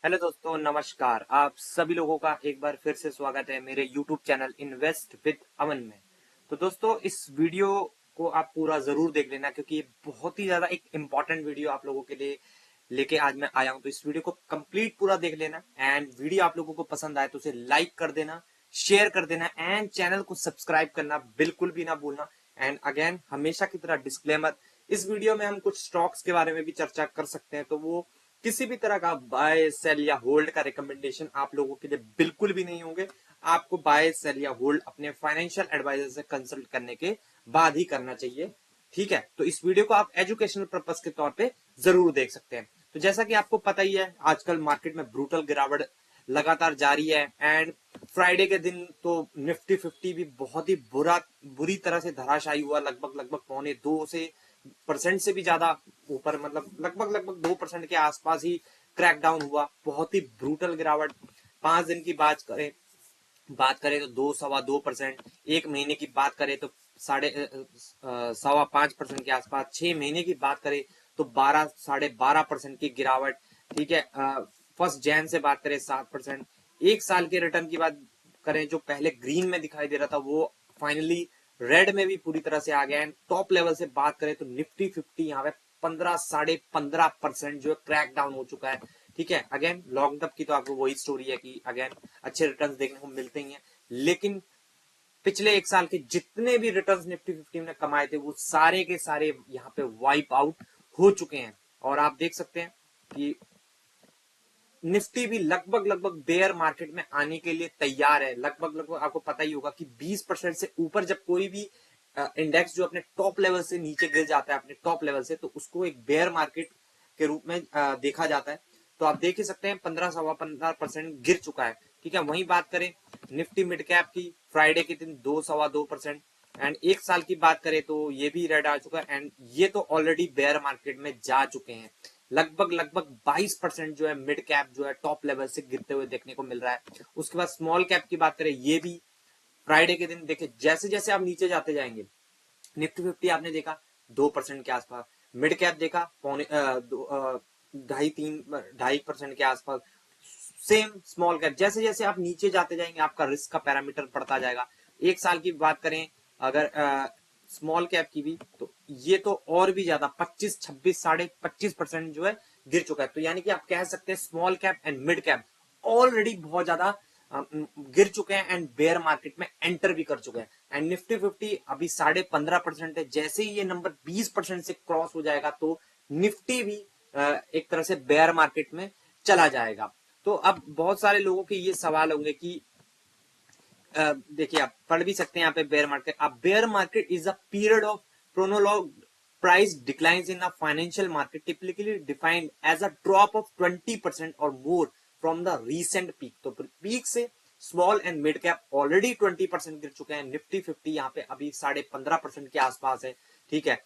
Hello दोस्तों, नमस्कार। आप सभी लोगों का एक बार फिर से स्वागत है मेरे YouTube चैनल इन्वेस्ट विद अमन में। तो दोस्तों, इस वीडियो को आप पूरा जरूर देख लेना क्योंकि ये बहुत ही ज्यादा एक इम्पॉर्टेंट वीडियो आप लोगों के लिए लेके आज मैं आया हूं। तो इस वीडियो को कंप्लीट पूरा देख लेना एंड वीडियो आप लोगों को पसंद आए तो उसे लाइक कर देना, शेयर कर देना एंड चैनल को सब्सक्राइब करना बिल्कुल भी ना भूलना। एंड अगेन, हमेशा की तरह डिस्क्लेमर, इस वीडियो में हम कुछ स्टॉक्स के बारे में भी चर्चा कर सकते हैं, तो वो किसी भी तरह का बाय सेल या होल्ड का रिकमेंडेशन आप लोगों के लिए बिल्कुल भी नहीं होंगे। आपको बाय सेल या होल्ड अपने फाइनेंशियल एडवाइजर से कंसल्ट करने के बाद ही करना चाहिए। ठीक है, तो इस वीडियो को आप एजुकेशनल पर्पस के तौर पे जरूर देख सकते हैं। तो जैसा कि आपको पता ही है, आजकल मार्केट में ब्रूटल गिरावट लगातार जारी है एंड फ्राइडे के दिन तो निफ्टी 50 भी बहुत ही बुरी तरह से धराशायी हुआ। लगभग पौने 2% से भी ज्यादा ऊपर, मतलब लगभग 2% के आसपास ही क्रैकडाउन हुआ। बहुत ही ब्रूटल गिरावट। 5 दिन की बात करें तो 2-2.25%। एक महीने की बात करें तो 5.5% के आसपास। 6 महीने की बात करें तो 12-12.5% की गिरावट। ठीक है, 1 जनवरी से बात करें 7%। एक साल के रिटर्न की बात करें, जो पहले ग्रीन में दिखाई दे रहा था वो फाइनली रेड में भी पूरी तरह से आ गया है। टॉप लेवल से बात करें तो निफ्टी 50 यहाँ पे 15-15.5% जो है क्रैक डाउन हो चुका है। ठीक है, अगेन लॉन्ग टर्म की तो आपको वही स्टोरी है कि अगेन अच्छे रिटर्न्स देखने को मिलते ही हैं, लेकिन पिछले एक साल के जितने भी रिटर्न्स निफ्टी 50 ने कमाए थे वो सारे के सारे यहाँ पे वाइप आउट हो चुके हैं। और आप देख सकते हैं कि निफ्टी भी लगभग बेयर मार्केट में आने के लिए तैयार है। लगभग आपको पता ही होगा कि 20% से ऊपर जब कोई भी इंडेक्स जो अपने टॉप लेवल से नीचे गिर जाता है, अपने टॉप लेवल से, तो उसको एक बेयर मार्केट के रूप में देखा जाता है। तो आप देख ही सकते हैं 15-15.5% गिर चुका है। ठीक है, वहीं बात करें निफ्टी मिड कैप की, फ्राइडे के दिन 2-2.25%। एंड एक साल की बात करें तो ये भी रेड आ चुका है एंड ये तो ऑलरेडी बेयर मार्केट में जा चुके हैं। लगभग 22% जो है मिड कैप जो है टॉप लेवल से गिरते हुए देखने को मिल रहा है। उसके बाद स्मॉल कैप की बात करें, ये भी फ्राइडे के दिन देखे जैसे जैसे आप नीचे जाते जाएंगे, निफ्टी 50 आपने देखा 2% के आसपास, मिड कैप देखा पौने 2.5-3 के आसपास, सेम स्मॉल कैप। जैसे जैसे आप नीचे जाते जाएंगे आपका रिस्क का पैरामीटर बढ़ता जाएगा। एक साल की बात करें अगर स्मॉल कैप की भी, तो ये तो और भी ज्यादा 25-26 25% जो है गिर चुका है। तो यानी कि आप कह सकते हैं small cap and mid cap already बहुत ज्यादा गिर चुके हैं एंड बेयर मार्केट में एंटर भी कर चुके हैं। एंड निफ्टी 50 अभी 15.5% है। जैसे ही ये नंबर 20% से क्रॉस हो जाएगा तो निफ्टी भी एक तरह से बेयर मार्केट में चला जाएगा। तो अब बहुत सारे लोगों के ये सवाल होंगे कि देखिए, आप पढ़ भी सकते हैं यहाँ पे बेयर मार्केट। अब bear market is a period of prolonged price declines in a financial market, typically defined as a drop of 20% और more from the recent peak. तो पीक से small and mid cap already 20% गिर चुके हैं। Nifty 50 यहाँ पे अभी 15.5% के आसपास है। ठीक है,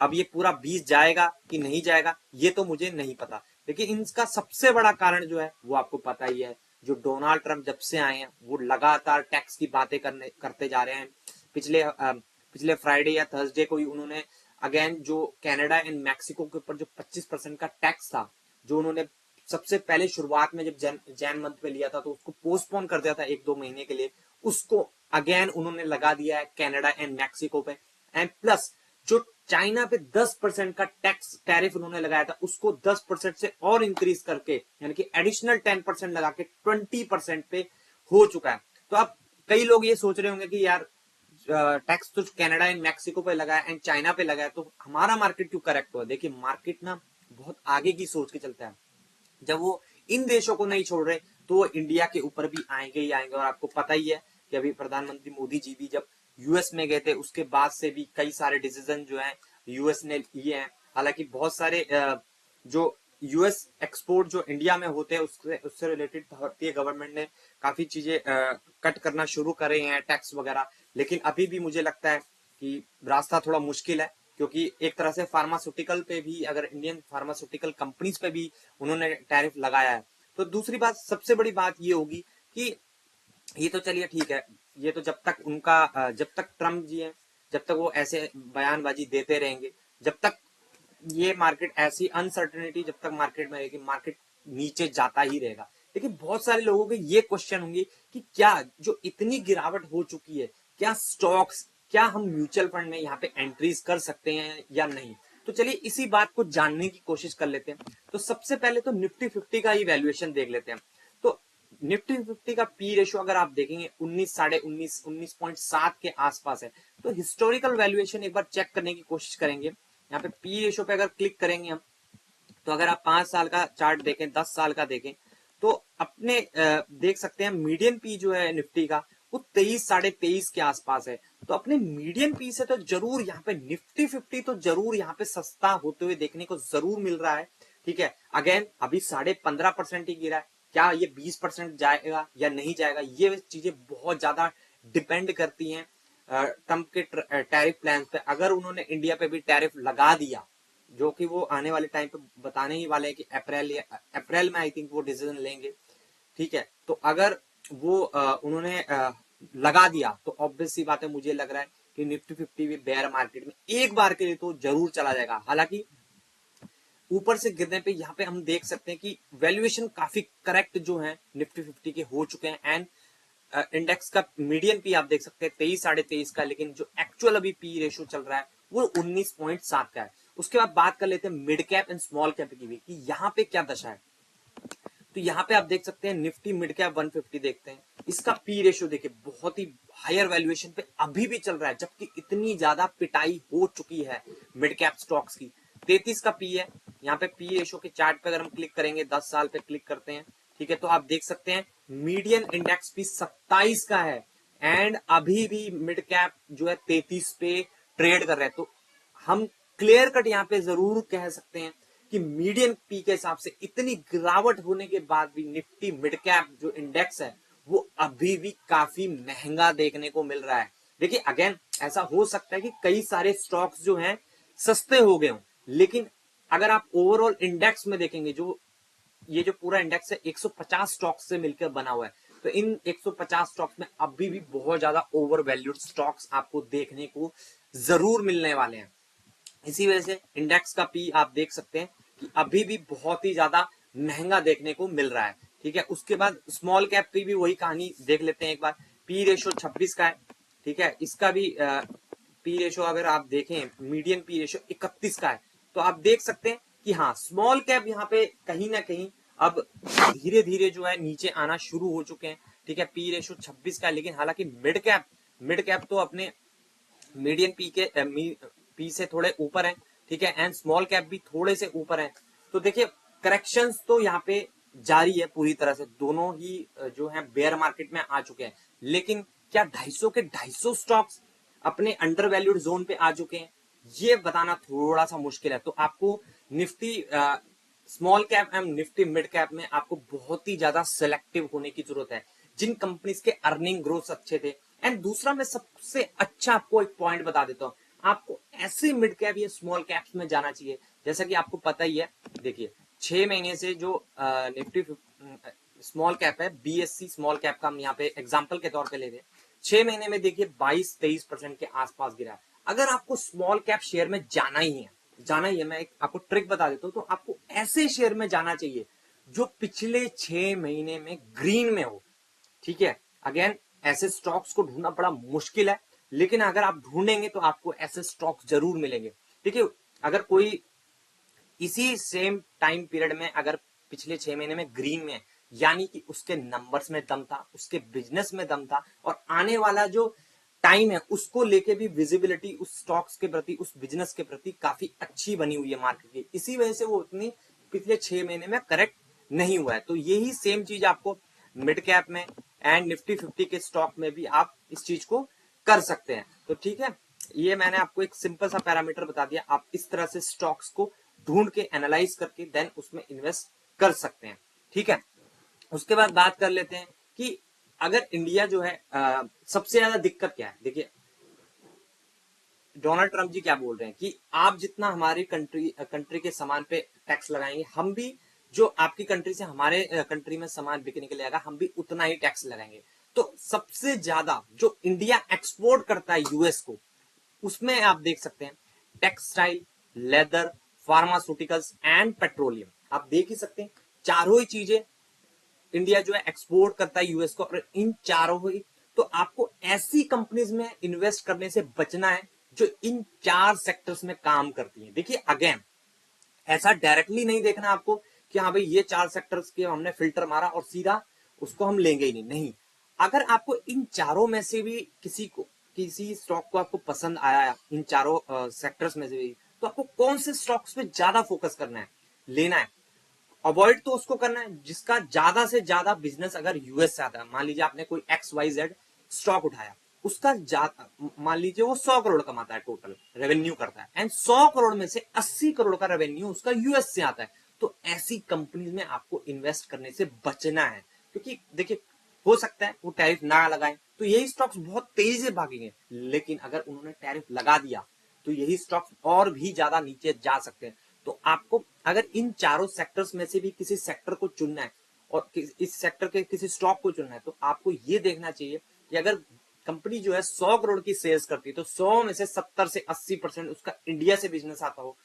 अब ये पूरा 20 जाएगा कि नहीं जाएगा ये तो मुझे नहीं पता, लेकिन इनका सबसे बड़ा कारण जो है वो आपको पता ही है। जो डोनाल्ड ट्रंप जब से आए हैं वो लगातार टैक्स की बातें करते जा रहे हैं। पिछले फ्राइडे या थर्सडे को ही उन्होंने अगेन जो कनाडा एंड मैक्सिको के ऊपर जो 25% का टैक्स था, जो उन्होंने सबसे पहले शुरुआत में जब जैन मंथ पे लिया था तो उसको पोस्टपोन कर दिया था 1-2 महीने के लिए, उसको अगेन उन्होंने लगा दिया है कनाडा एंड मैक्सिको पे। एंड प्लस जो चाइना पे 10% का टैक्स टैरिफ उन्होंने लगाया था उसको 10% से और इंक्रीज करके, यानी कि एडिशनल 10% लगा के 20% पे हो चुका है। तो अब कई लोग ये सोच रहे होंगे कि यार टैक्स तो कनाडा एंड मैक्सिको पे लगा है एंड चाइना पे लगा है तो हमारा मार्केट क्यों करेक्ट हुआ। देखिए, मार्केट ना बहुत आगे की सोच के चलता है। जब वो इन देशों को नहीं छोड़ रहे तो वो इंडिया के ऊपर भी आएंगे ही आएंगे। और आपको पता ही है कि अभी प्रधानमंत्री मोदी जी भी जब यूएस में गए थे उसके बाद से भी कई सारे डिसीजन जो है यूएस ने लिए हैं। हालांकि बहुत सारे जो यूएस एक्सपोर्ट जो इंडिया में होते हैं उससे रिलेटेड भारतीय गवर्नमेंट ने काफी चीजें कट करना शुरू करे हैं, टैक्स वगैरह। लेकिन अभी भी मुझे लगता है कि रास्ता थोड़ा मुश्किल है, क्योंकि एक तरह से फार्मास्यूटिकल पे भी, अगर इंडियन फार्मास्यूटिकल कंपनीज पे भी उन्होंने टैरिफ लगाया है। तो दूसरी बात, सबसे बड़ी बात ये होगी कि ये तो चलिए ठीक है, ये तो जब तक ट्रम्प जी हैं, जब तक वो ऐसे बयानबाजी देते रहेंगे, जब तक ये मार्केट ऐसी अनसर्टेनिटी जब तक मार्केट में रहेगी, मार्केट नीचे जाता ही रहेगा। लेकिन बहुत सारे लोगों के ये क्वेश्चन होंगे कि क्या जो इतनी गिरावट हो चुकी है, क्या स्टॉक्स, क्या हम म्यूचुअल फंड में यहाँ पे एंट्रीज कर सकते हैं या नहीं। तो चलिए इसी बात को जानने की कोशिश कर लेते हैं। तो सबसे पहले तो निफ्टी 50 का ही वैल्यूएशन देख लेते हैं। तो निफ्टी 50 का पी रेशो अगर आप देखेंगे 19, साढ़े 19, 19.7 के आसपास है। तो हिस्टोरिकल वैल्यूएशन एक बार चेक करने की कोशिश करेंगे। यहाँ पे पी रेशो पे अगर क्लिक करेंगे हम, तो अगर आप 5 साल का चार्ट देखें, 10 साल का देखें, तो अपने देख सकते हैं मीडियन पी जो है निफ्टी का वो 23, साढ़े 23 के आसपास है। तो अपने मीडियन पी से तो जरूर यहाँ पे निफ्टी 50 तो जरूर यहाँ पे सस्ता होते हुए देखने को जरूर मिल रहा है। ठीक है, अगेन अभी 15.5% ही गिरा है। क्या ये 20% जाएगा या नहीं जाएगा, ये चीजें बहुत ज्यादा डिपेंड करती हैं ट्रंप के टैरिफ प्लान पे। अगर उन्होंने इंडिया पे भी टैरिफ लगा दिया, जो कि वो आने वाले टाइम पे बताने ही वाले हैं कि अप्रैल में आई थिंक वो डिसीजन लेंगे। ठीक है, तो अगर वो उन्होंने लगा दिया तो ऑब्वियस सी बात है, मुझे लग रहा है कि निफ्टी 50 भी बेयर मार्केट में एक बार के लिए तो जरूर चला जाएगा। हालांकि ऊपर से गिरने पे यहाँ पे हम देख सकते हैं कि वैल्यूएशन काफी करेक्ट जो है निफ्टी 50 के हो चुके हैं। एंड इंडेक्स का मीडियन पी आप देख सकते हैं 23, साढ़े 23 का, लेकिन जो एक्चुअल अभी पी रेशो चल रहा है वो 19.7 का है। उसके बाद बात कर लेते हैं mid cap and small cap की भी, कि यहाँ पे क्या दशा है। तो यहाँ पे आप देख सकते हैं निफ्टी मिड कैप 150 देखते हैं, इसका पी रेशो देखिए बहुत ही हायर वैल्यूएशन पे अभी भी चल रहा है, जबकि इतनी ज्यादा पिटाई हो चुकी है मिड कैप स्टॉक्स की। 33 का पी है। यहाँ पे पी रेशो के चार्ट पे अगर हम क्लिक करेंगे, 10 साल पे क्लिक करते हैं, ठीक है, तो आप देख सकते हैं मीडियन इंडेक्स भी 27 का है एंड अभी भी मिड कैप जो है 33 पे ट्रेड कर रहे हैं। तो हम क्लियर कट यहाँ पे जरूर कह सकते हैं कि मीडियन पी के हिसाब से इतनी गिरावट होने के बाद भी निफ्टी मिड कैप जो इंडेक्स है वो अभी भी काफी महंगा देखने को मिल रहा है। देखिए अगेन ऐसा हो सकता है कि कई सारे स्टॉक्स जो हैं सस्ते हो गए हों, लेकिन अगर आप ओवरऑल इंडेक्स में देखेंगे, जो ये जो पूरा इंडेक्स है 150 स्टॉक्स से मिलकर बना हुआ है, तो इन 150 स्टॉक्स में अभी भी बहुत ज्यादा ओवर वैल्यूड स्टॉक्स आपको देखने को जरूर मिलने वाले हैं। इसी वजह से इंडेक्स का पी आप देख सकते हैं कि अभी भी बहुत ही ज्यादा महंगा देखने को मिल रहा है। ठीक है, उसके बाद स्मॉल कैप की भी वही कहानी देख लेते हैं एक बार। पी रेशो 26 का है। ठीक है, इसका भी पी रेशो अगर आप देखें, मीडियन पी रेशो 31 का है। तो आप देख सकते हैं कि हाँ स्मॉल कैप यहाँ पे कहीं ना कहीं अब धीरे धीरे जो है नीचे आना शुरू हो चुके हैं। ठीक है, पी रेशो 26 का है, लेकिन हालांकि मिड कैप तो अपने मीडियन पी के पी से थोड़े ऊपर है। ठीक है, एंड स्मॉल कैप भी थोड़े से ऊपर है। तो देखिए करेक्शंस तो यहाँ पे जारी है पूरी तरह से, दोनों ही जो है बेयर मार्केट में आ चुके हैं। लेकिन क्या 250 के 250 स्टॉक्स अपने अंडर वैल्यूड जोन पे आ चुके हैं, ये बताना थोड़ा सा मुश्किल है। तो आपको Nifty small cap and Nifty mid cap में आपको बहुत ही ज्यादा सिलेक्टिव होने की जरूरत है, जिन कंपनीज के अर्निंग ग्रोथ अच्छे थे। एंड दूसरा मैं सबसे अच्छा आपको एक पॉइंट बता देता हूं, आपको ऐसे मिड कैप या स्मॉल कैप्स में जाना चाहिए। जैसा कि आपको पता ही है, देखिए 6 महीने से जो निफ्टी स्मॉल कैप है, बीएससी स्मॉल कैप का हम यहाँ पे एग्जांपल के तौर पे ले रहे हैं, 6 महीने में देखिए 22-23% के आसपास गिरा है। अगर आपको स्मॉल कैप शेयर में जाना ही है, मैं एक आपको ट्रिक बता देता हूँ, तो आपको ऐसे शेयर में जाना चाहिए जो पिछले 6 महीने में ग्रीन में हो। ठीक है, अगेन ऐसे स्टॉक्स को ढूंढना बड़ा मुश्किल है, लेकिन अगर आप ढूंढेंगे तो आपको ऐसे स्टॉक्स जरूर मिलेंगे। ठीक है, अगर कोई इसी सेम टाइम पीरियड में अगर पिछले 6 महीने में ग्रीन में, यानी कि उसके नंबर्स में दम था, उसके बिजनेस में दम था, और आने वाला जो टाइम है उसको लेके भी विजिबिलिटी उस स्टॉक्स के प्रति, उस बिजनेस के प्रति काफी अच्छी बनी हुई है मार्केट की, इसी वजह से वो उतनी पिछले 6 महीने में करेक्ट नहीं हुआ है। तो यही सेम चीज आपको मिड कैप में एंड निफ्टी 50 के स्टॉक में भी आप इस चीज को कर सकते हैं। तो ठीक है, ये मैंने आपको एक सिंपल सा पैरामीटर बता दिया, आप इस तरह से स्टॉक्स को ढूंढ के एनालाइज करके देन उसमें इन्वेस्ट कर सकते हैं। ठीक है, उसके बाद बात कर लेते हैं कि अगर इंडिया जो है सबसे ज्यादा दिक्कत क्या है। देखिए डोनाल्ड ट्रंप जी क्या बोल रहे हैं कि आप जितना हमारी कंट्री के सामान पे टैक्स लगाएंगे, हम भी जो आपकी कंट्री से हमारे कंट्री में सामान बिकने के लिए आएगा, हम भी उतना ही टैक्स लगाएंगे। तो सबसे ज्यादा जो इंडिया एक्सपोर्ट करता है यूएस को, उसमें आप देख सकते हैं textile, leather, pharmaceuticals and petroleum. आप देख ही सकते हैं चारों ही चीजें इंडिया जो है एक्सपोर्ट करता है यूएस को, और इन चारों ही, तो आपको ऐसी कंपनीज में इन्वेस्ट करने से बचना है जो इन चार सेक्टर्स में काम करती हैं। देखिए अगेन, ऐसा डायरेक्टली नहीं देखना आपको कि हाँ भाई ये चार सेक्टर्स के हमने फिल्टर मारा और सीधा उसको हम लेंगे ही नहीं। नहीं, अगर आपको इन चारों में से भी किसी स्टॉक को आपको पसंद आया इन चारों सेक्टर्स में से भी, तो आपको कौन से स्टॉक्स पे ज्यादा फोकस करना है, लेना है। अवॉइड तो उसको करना है जिसका ज्यादा से ज्यादा बिजनेस अगर यूएस से आता है। मान लीजिए आपने कोई XYZ स्टॉक उठाया, उसका मान लीजिए वो 100 करोड़ कमाता है, टोटल रेवेन्यू करता है, एंड 100 करोड़ में से 80 करोड़ का रेवेन्यू उसका यूएस से आता है, तो ऐसी कंपनीज में आपको इन्वेस्ट करने से बचना है। क्योंकि देखिए, हो सकता है वो टैरिफ ना लगाए तो यही स्टॉक्स बहुत तेजी से भागेंगे, लेकिन अगर उन्होंने टैरिफ लगा दिया तो यही स्टॉक्स और भी ज्यादा नीचे जा सकते हैं। तो आपको अगर इन चारों सेक्टर्स में से भी किसी सेक्टर को चुनना है और इस सेक्टर के किसी स्टॉक को चुनना है, तो आपको ये देखना चाहिए कि अगर कंपनी जो है 100 करोड़ की सेल्स करती है तो 100 में से 70 से 80% उसका इंडिया से बिजनेस आता हो।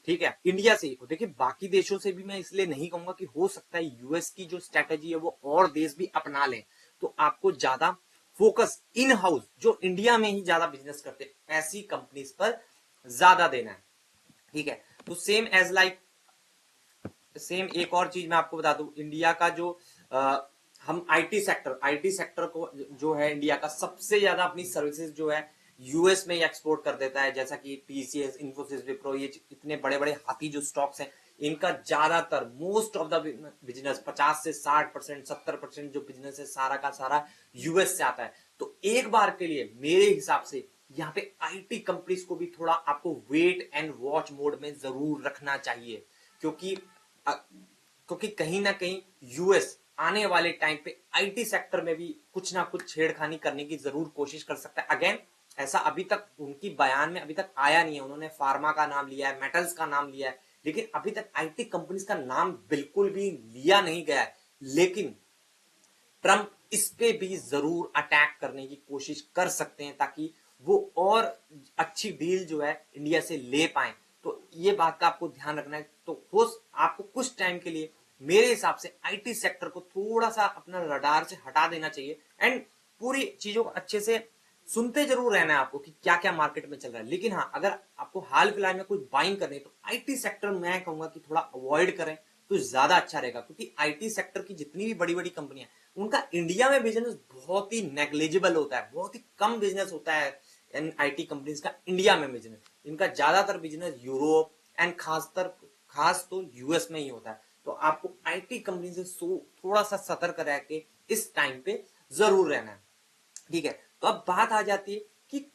ठीक है, इंडिया से ही हो। देखिए बाकी देशों से भी मैं इसलिए नहीं कहूंगा कि हो सकता है यूएस की जो स्ट्रेटेजी है वो और देश भी अपना लें, तो आपको ज्यादा फोकस इन हाउस जो इंडिया में ही ज्यादा बिजनेस करते हैं ऐसी कंपनीज पर ज्यादा देना है। ठीक है, तो सेम एक और चीज मैं आपको बता दूं, इंडिया का जो हम आईटी सेक्टर को जो है इंडिया का सबसे ज्यादा अपनी सर्विसेज जो है यूएस में ही एक्सपोर्ट कर देता है। जैसा कि टीसीएस, इन्फोसिस, विप्रो, ये इतने बड़े बड़े हाथी जो स्टॉक्स हैं, इनका ज्यादातर मोस्ट ऑफ द बिजनेस 50 से 60%, 70% जो बिजनेस है सारा का सारा यूएस से आता है। तो एक बार के लिए मेरे हिसाब से यहाँ पे आईटी कंपनीज को भी थोड़ा आपको वेट एंड वॉच मोड में जरूर रखना चाहिए, क्योंकि क्योंकि कहीं ना कहीं यूएस आने वाले टाइम पे आईटी सेक्टर में भी कुछ ना कुछ छेड़खानी करने की जरूर कोशिश कर सकता है। अगेन, ऐसा अभी तक उनकी बयान में अभी तक आया नहीं है। उन्होंने फार्मा का नाम लिया है, मेटल्स का नाम लिया है, लेकिन अभी तक आईटी कंपनीज का नाम बिल्कुल भी लिया नहीं गया है। लेकिन ट्रंप इस पे भी जरूर अटैक करने की कोशिश कर सकते हैं ताकि वो और अच्छी डील जो है इंडिया से ले पाए। तो ये बात का आपको ध्यान रखना है। तो हो आपको कुछ टाइम के लिए मेरे हिसाब से आईटी सेक्टर को थोड़ा सा अपना रडार से हटा देना चाहिए, एंड पूरी चीजों को अच्छे से सुनते जरूर रहना है आपको कि क्या क्या मार्केट में चल रहा है। लेकिन हाँ, अगर आपको हाल फिलहाल में कुछ बाइंग करनी है तो आईटी सेक्टर मैं कहूंगा कि थोड़ा अवॉइड करें तो ज्यादा अच्छा रहेगा, क्योंकि आईटी सेक्टर की जितनी भी बड़ी बड़ी कंपनियां उनका इंडिया में बिजनेस बहुत ही नेग्लिजिबल होता है, बहुत ही कम बिजनेस होता है इन आईटी कंपनीज का इंडिया में बिजनेस। इनका ज्यादातर बिजनेस यूरोप एंड खास तो यूएस में ही होता है। तो आपको आईटी कंपनी से थोड़ा सा सतर्क रह के इस टाइम पे जरूर रहना है। ठीक है, तो अब बात आ जाती है कि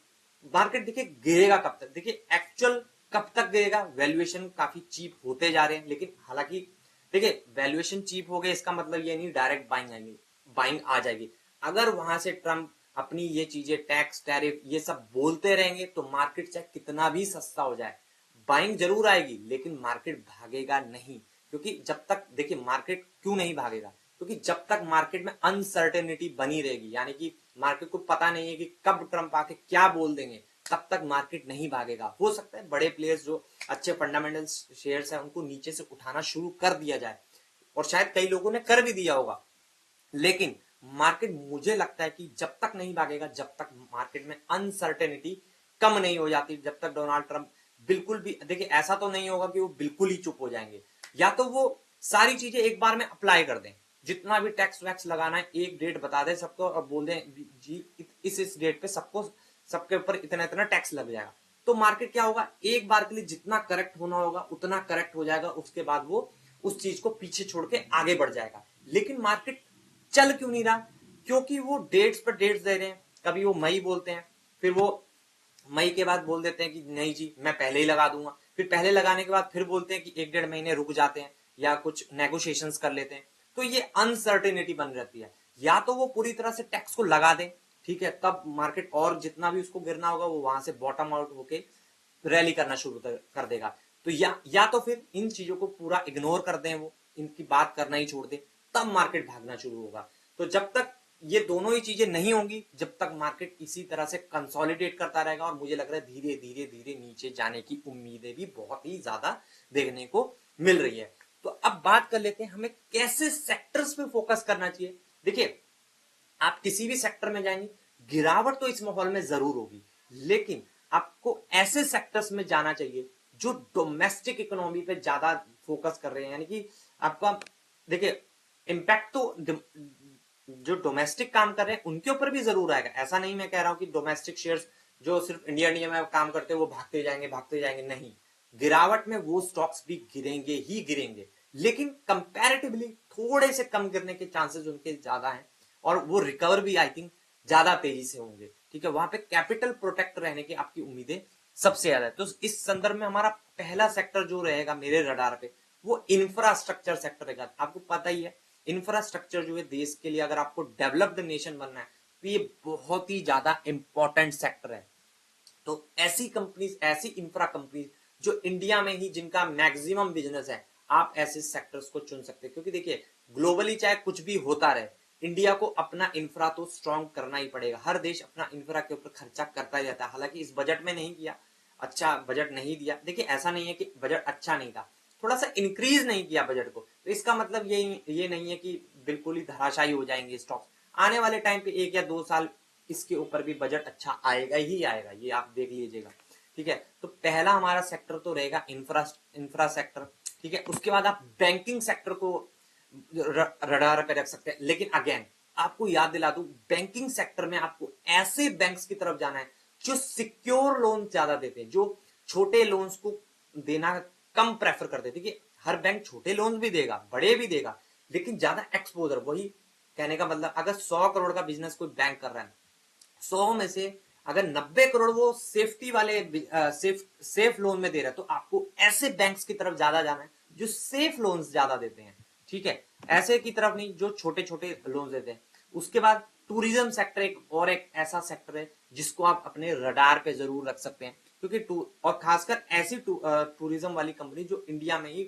मार्केट देखिए गिरेगा कब तक। देखिए एक्चुअल कब तक गिरेगा, वैल्यूएशन काफी चीप होते जा रहे हैं, लेकिन हालांकि देखिए वैल्यूएशन चीप हो गए इसका मतलब ये नहीं डायरेक्ट बाइंग आ जाएगी। अगर वहां से ट्रम्प अपनी ये चीजें, टैक्स, टैरिफ, ये सब बोलते रहेंगे तो मार्केट चाहे कितना भी सस्ता हो जाए, बाइंग जरूर आएगी, लेकिन मार्केट भागेगा नहीं। क्योंकि जब तक देखिए मार्केट क्यों नहीं भागेगा, क्योंकि जब तक मार्केट में अनसर्टेनिटी बनी रहेगी, यानी कि मार्केट को पता नहीं है कि कब ट्रंप आके क्या बोल देंगे, तब तक मार्केट नहीं भागेगा। हो सकता है बड़े प्लेयर्स जो अच्छे फंडामेंटल शेयर्स हैं उनको नीचे से उठाना शुरू कर दिया जाए, और शायद कई लोगों ने कर भी दिया होगा, लेकिन मार्केट मुझे लगता है कि जब तक नहीं भागेगा, जब तक मार्केट में अनसर्टेनिटी कम नहीं हो जाती, जब तक डोनाल्ड ट्रंप बिल्कुल भी, देखिए ऐसा तो नहीं होगा कि वो बिल्कुल ही चुप हो जाएंगे, या तो वो सारी चीजें एक बार में अप्लाई कर दें, जितना भी टैक्स वैक्स लगाना है एक डेट बता दें सबको और बोल दें जी इस डेट पे सबके ऊपर इतना इतना टैक्स लग जाएगा। तो मार्केट क्या होगा, एक बार के लिए जितना करेक्ट होना होगा उतना करेक्ट हो जाएगा, उसके बाद वो उस चीज को पीछे छोड़ के आगे बढ़ जाएगा। लेकिन मार्केट चल क्यों नहीं रहा, क्योंकि वो डेट्स पर डेट्स दे रहे हैं। कभी वो मई बोलते हैं, फिर वो मई के बाद बोल देते हैं कि नहीं जी मैं पहले ही लगा दूंगा, फिर पहले लगाने के बाद फिर बोलते हैं कि एक डेढ़ महीने रुक जाते हैं या कुछ नेगोशिएशंस कर लेते हैं। तो ये अनसर्टेनिटी बन रहती है। या तो वो पूरी तरह से टैक्स को लगा दें, ठीक है, तब मार्केट और जितना भी उसको गिरना होगा वो वहां से बॉटम आउट होके रैली करना शुरू कर देगा। तो या तो फिर इन चीजों को पूरा इग्नोर कर दें, वो इनकी बात करना ही छोड़ दें, तब मार्केट भागना शुरू होगा। तो जब तक ये दोनों ही चीजें नहीं होंगी, जब तक मार्केट इसी तरह से कंसोलिडेट करता रहेगा, और मुझे लग रहा है धीरे धीरे धीरे नीचे जाने की उम्मीदें भी बहुत ही ज्यादा देखने को मिल रही है। तो अब अब बात कर लेते हैं हमें कैसे सेक्टर्स पे फोकस करना चाहिए। देखिए, आप किसी भी सेक्टर में जाएंगे, गिरावट तो इस माहौल में जरूर होगी, लेकिन आपको ऐसे सेक्टर्स में जाना चाहिए जो डोमेस्टिक इकोनॉमी पे ज्यादा फोकस कर रहे हैं। यानी कि आपका देखिए इम्पैक्ट तो जो डोमेस्टिक काम कर रहे हैं उनके ऊपर भी जरूर आएगा। ऐसा नहीं मैं कह रहा हूं कि डोमेस्टिक शेयर्स जो सिर्फ इंडिया में काम करते हैं वो भागते जाएंगे, नहीं। गिरावट में वो स्टॉक्स भी गिरेंगे ही गिरेंगे, लेकिन कंपैरेटिवली थोड़े से कम गिरने के चांसेस उनके ज्यादा हैं, और वो रिकवर भी आई थिंक ज्यादा तेजी से होंगे। ठीक है, वहां पे कैपिटल प्रोटेक्ट रहने की आपकी उम्मीदें सबसे ज्यादा है। तो इस संदर्भ में हमारा पहला सेक्टर जो रहेगा मेरे रडार पे वो इंफ्रास्ट्रक्चर सेक्टर रहेगा। आपको पता ही है इंफ्रास्ट्रक्चर जो है देश के लिए, अगर आपको डेवलप्ड नेशन बनना है तो ये बहुत ही ज्यादा इंपॉर्टेंट सेक्टर है। तो ऐसी कंपनीज, ऐसी इंफ्रा कंपनीज जो इंडिया में ही जिनका मैक्सिमम बिजनेस है, आप ऐसे सेक्टर्स को चुन सकते हैं। क्योंकि देखिए ग्लोबली चाहे कुछ भी होता रहे, इंडिया को अपना इंफ्रा तो स्ट्रॉन्ग करना ही पड़ेगा। हर देश अपना इंफ्रा के ऊपर खर्चा करता ही रहता है। हालांकि इस बजट में नहीं किया, अच्छा बजट नहीं दिया। देखिए ऐसा नहीं है कि बजट अच्छा नहीं था, थोड़ा सा इंक्रीज नहीं किया बजट को, तो इसका मतलब ये नहीं है कि बिल्कुल ही धराशायी हो जाएंगे स्टॉक्स। आने वाले टाइम पे 1 या 2 साल इसके ऊपर भी बजट अच्छा आएगा ही आएगा, ये आप देख लीजिएगा। ठीक है, तो पहला हमारा सेक्टर तो रहेगा इंफ्रा सेक्टर। ठीक है, उसके बाद आप बैंकिंग सेक्टर को रडार पे रख सकते हैं। लेकिन अगेन आपको याद दिला दूं, बैंकिंग सेक्टर में आपको ऐसे बैंक्स की तरफ जाना है जो सिक्योर लोन ज्यादा देते हैं, जो छोटे लोन्स को देना कम प्रेफर करते हैं। देखिए हर बैंक छोटे लोन भी देगा, बड़े भी देगा, लेकिन ज्यादा एक्सपोजर, वही कहने का मतलब अगर 100 करोड़ का बिजनेस कोई बैंक कर रहा है, 100 में से अगर 90 करोड़ वो सेफ्टी वाले सेफ लोन में दे रहा है, तो आपको ऐसे बैंक्स की तरफ ज्यादा जाना है जो सेफ लोन्स ज्यादा देते हैं। ठीक है, ऐसे की तरफ नहीं जो छोटे छोटे लोन देते हैं। उसके बाद टूरिज्म सेक्टर एक ऐसा सेक्टर है जिसको आप अपने रडार पे जरूर रख सकते हैं, क्योंकि और खासकर ऐसी टूरिज्म वाली कंपनी जो इंडिया में ही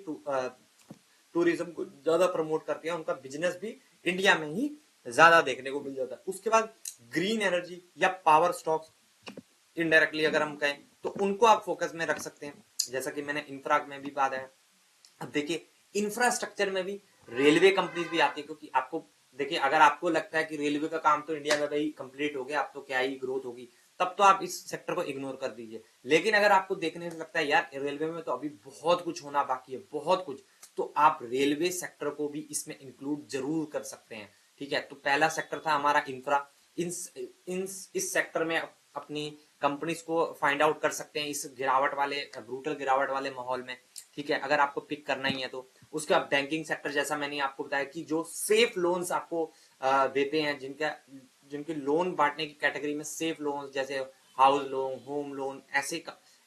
टूरिज्म को ज्यादा प्रमोट करती है, उनका बिजनेस भी इंडिया में ही ज्यादा देखने को मिल जाता है। उसके बाद ग्रीन एनर्जी या पावर स्टॉक्स, इनडायरेक्टली अगर हम कहें तो उनको आप फोकस में रख सकते हैं, जैसा कि मैंने इंफ्रा में भी बात है। अब देखिए इंफ्रास्ट्रक्चर में भी रेलवे कंपनीज भी आती है, क्योंकि आपको देखिए अगर आपको लगता है कि रेलवे का काम तो इंडिया में भाई कंप्लीट हो गया, अब तो क्या ही ग्रोथ होगी, तब तो आप इस सेक्टर को इग्नोर कर दीजिए। लेकिन अगर आपको देखने से लगता है यार रेलवे में तो अभी बहुत कुछ होना बाकी है, बहुत कुछ, तो आप रेलवे सेक्टर को भी इसमें इंक्लूड जरूर कर सकते हैं। ठीक है, तो पहला सेक्टर था हमारा इंफ्रा। इस सेक्टर में अपनी कंपनीज को फाइंड आउट कर सकते हैं इस गिरावट वाले, ब्रूटल गिरावट वाले माहौल में। ठीक है, अगर आपको पिक करना ही है तो। उसके बाद बैंकिंग सेक्टर, जैसा मैंने आपको बताया कि जो सेफ लोन्स आपको देते हैं, जिनके लोन बांटने की कैटेगरी में सेफ लोन्स, जैसे हाउस लोन, होम लोन,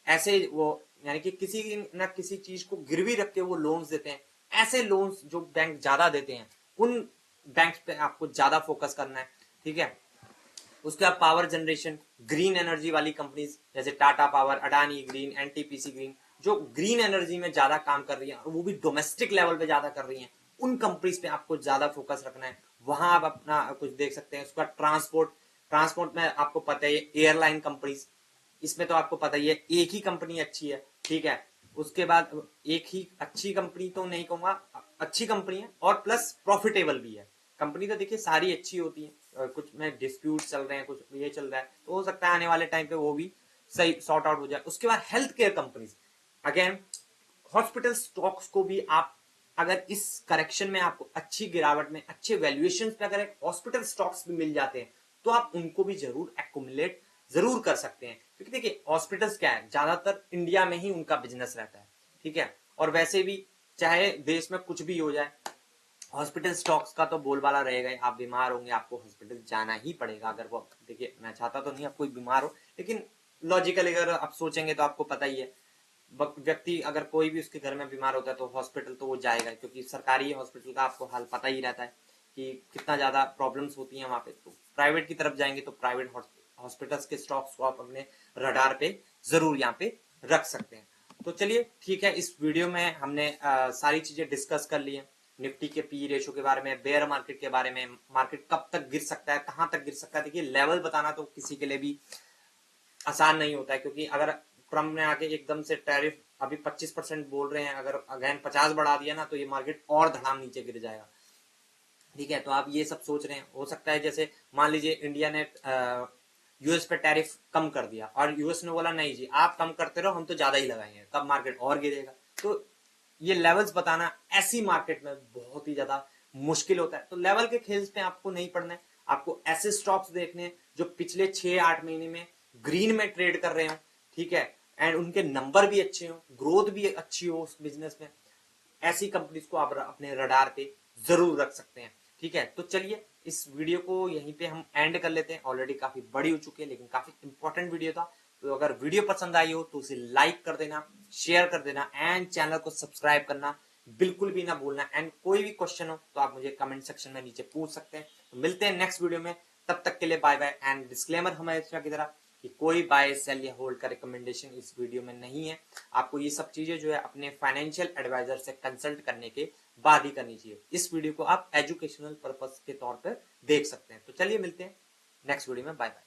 ऐसे वो यानी कि किसी न किसी चीज को गिरवी रख के वो लोन्स देते हैं, ऐसे लोन्स जो बैंक ज्यादा देते हैं उन बैंक्स पे आपको ज्यादा फोकस करना है। ठीक है, उसके बाद पावर जनरेशन, ग्रीन एनर्जी वाली कंपनीज जैसे Tata power, Adani green, NTPC green, जो ग्रीन एनर्जी में ज्यादा काम कर रही है और वो भी डोमेस्टिक लेवल पे ज्यादा कर रही हैं, उन कंपनीज पे आपको ज्यादा फोकस रखना है। वहां आप अपना कुछ देख सकते हैं। उसका ट्रांसपोर्ट में आपको पता है एयरलाइन कंपनीज, इसमें तो आपको पता ही है एक ही कंपनी अच्छी है। ठीक है, उसके बाद एक ही अच्छी कंपनी तो नहीं कहूंगा, अच्छी कंपनी है और प्लस प्रॉफिटेबल भी है। कंपनी तो देखिए सारी अच्छी होती है, कुछ में डिस्प्यूट चल रहे हैं, कुछ ये चल रहा है, तो हो सकता है आने वाले टाइम पे वो भी सही सॉर्ट आउट हो जाए। उसके बाद health care companies, again hospital stocks को भी आप अगर इस करेक्शन में आपको अच्छी गिरावट में अच्छे वैल्यूएशन पे अगर हॉस्पिटल स्टॉक्स भी मिल जाते हैं तो आप उनको भी जरूर एक्यूमुलेट जरूर कर सकते हैं। क्योंकि देखिए हॉस्पिटल्स क्या है, ज्यादातर इंडिया में ही उनका बिजनेस रहता है। ठीक है, और वैसे भी चाहे देश में कुछ भी हो जाए, हॉस्पिटल स्टॉक्स का तो बोलबाला रहेगा ही। आप बीमार होंगे आपको हॉस्पिटल जाना ही पड़ेगा। अगर वो देखिए मैं चाहता तो नहीं आप कोई बीमार हो, लेकिन लॉजिकली अगर आप सोचेंगे तो आपको पता ही है व्यक्ति अगर कोई भी उसके घर में बीमार होता है तो हॉस्पिटल तो वो जाएगा, क्योंकि सरकारी हॉस्पिटल का आपको हाल पता ही रहता है कि कितना ज्यादा प्रॉब्लम्स होती हैं वहां पे। तो प्राइवेट की तरफ जाएंगे तो प्राइवेट हॉस्पिटल्स के स्टॉक्स को आप अपने रडार पे जरूर यहाँ पे रख सकते हैं। तो चलिए ठीक है, इस वीडियो में हमने सारी चीजें डिस्कस कर ली है। निफ्टी के पी रेशो के बारे में, बेयर मार्केट के बारे में, मार्केट कब तक गिर सकता है, कहां तक गिर सकता है। देखिए लेवल बताना तो किसी के लिए भी आसान नहीं होता है, क्योंकि अगर ट्रम्प ने आके एकदम से टैरिफ अभी 25% बोल रहे हैं, अगर अगेन 50 बढ़ा दिया ना तो ये मार्केट और धड़ाम नीचे गिर जाएगा। ठीक है, तो आप ये सब सोच रहे हैं, हो सकता है जैसे मान लीजिए इंडिया ने यूएस पे टैरिफ कम कर दिया और यूएस ने बोला नहीं जी आप कम करते रहो, हम तो ज्यादा ही लगाएंगे, तब मार्केट और गिरेगा। तो ये लेवल्स बताना ऐसी मार्केट में बहुत ही ज्यादा मुश्किल होता है। तो लेवल के खेल पे आपको नहीं पड़ना है, आपको ऐसे स्टॉक्स देखने हैं जो पिछले 6-8 महीने में ग्रीन में ट्रेड कर रहे हो, ठीक है, एंड उनके नंबर भी अच्छे हो, ग्रोथ भी अच्छी हो उस बिजनेस में। ऐसी कंपनीज को आप अपने रडार पे जरूर रख सकते हैं। ठीक है, तो चलिए इस वीडियो को यहीं पे हम एंड कर लेते हैं, ऑलरेडी काफी बड़ी हो चुकी है लेकिन काफी इंपॉर्टेंट वीडियो था। तो अगर वीडियो पसंद आई हो तो उसे लाइक कर देना, शेयर कर देना एंड चैनल को सब्सक्राइब करना बिल्कुल भी ना भूलना। एंड कोई भी क्वेश्चन हो तो आप मुझे कमेंट सेक्शन में नीचे पूछ सकते हैं। तो मिलते हैं नेक्स्ट वीडियो में, तब तक के लिए बाय बाय। एंड डिस्क्लेमर हमेशा की तरह कि कोई बाय सेल या होल्ड का रिकमेंडेशन इस वीडियो में नहीं है। आपको ये सब चीजें जो है अपने फाइनेंशियल एडवाइजर से कंसल्ट करने के बाद ही करनी चाहिए। इस वीडियो को आप एजुकेशनल पर्पस के तौर पर देख सकते हैं। तो चलिए मिलते हैं नेक्स्ट वीडियो में, बाय बाय।